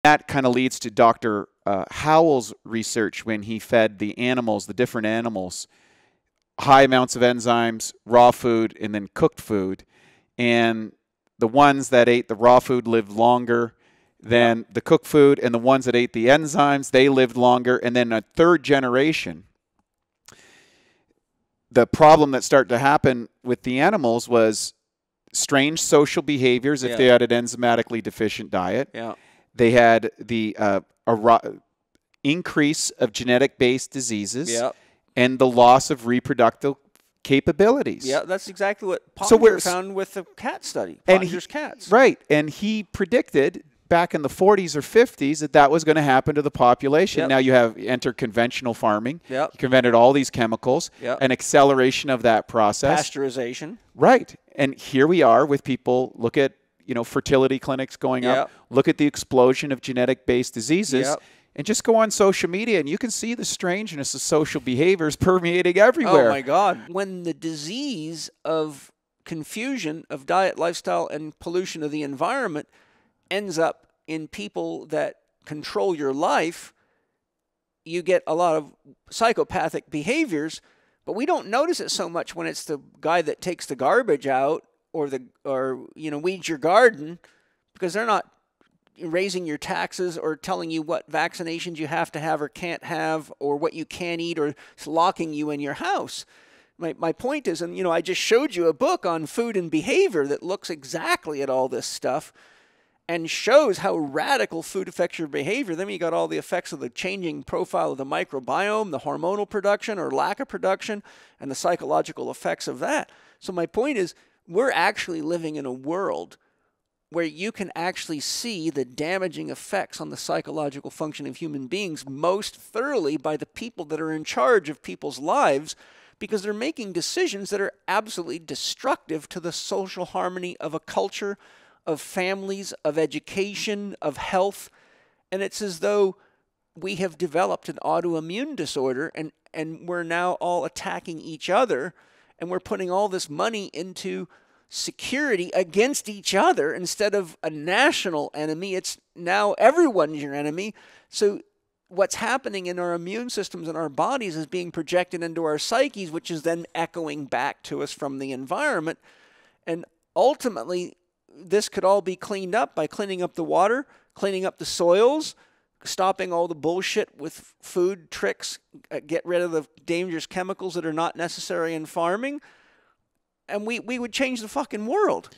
that kind of leads to Dr. Howell's research when he fed the animals, the different animals, high amounts of enzymes, raw food, and then cooked food. And the ones that ate the raw food lived longer than the cooked food, and the ones that ate the enzymes, they lived longer. And then a third generation, the problem that started to happen with the animals was strange social behaviors if they had an enzymatically deficient diet. They had the increase of genetic-based diseases and the loss of reproductive capabilities. Yeah, that's exactly what Pottinger found with the cat study, Pottinger's cats. Right, and he predicted back in the 40s or 50s that that was going to happen to the population. Now you have enter conventional farming. You invented all these chemicals, an acceleration of that process. Pasteurization. Right, and here we are with people, look at fertility clinics going up, look at the explosion of genetic-based diseases, and just go on social media and you can see the strangeness of social behaviors permeating everywhere. Oh, my God. When the disease of confusion of diet, lifestyle, and pollution of the environment ends up in people that control your life, you get a lot of psychopathic behaviors, but we don't notice it so much when it's the guy that takes the garbage out or weeds your garden, because they're not raising your taxes or telling you what vaccinations you have to have or can't have or what you can eat or locking you in your house. My point is, and I just showed you a book on food and behavior that looks exactly at all this stuff and shows how radical food affects your behavior. Then you got all the effects of the changing profile of the microbiome, the hormonal production or lack of production, and the psychological effects of that. So my point is, we're actually living in a world where you can actually see the damaging effects on the psychological function of human beings most thoroughly by the people that are in charge of people's lives, because they're making decisions that are absolutely destructive to the social harmony of a culture, of families, of education, of health. And it's as though we have developed an autoimmune disorder and we're now all attacking each other, and we're putting all this money into security against each other instead of a national enemy. It's now everyone's your enemy. So what's happening in our immune systems and our bodies is being projected into our psyches, which is then echoing back to us from the environment. And ultimately, this could all be cleaned up by cleaning up the water, cleaning up the soils, stopping all the bullshit with food tricks, get rid of the dangerous chemicals that are not necessary in farming, and we would change the fucking world.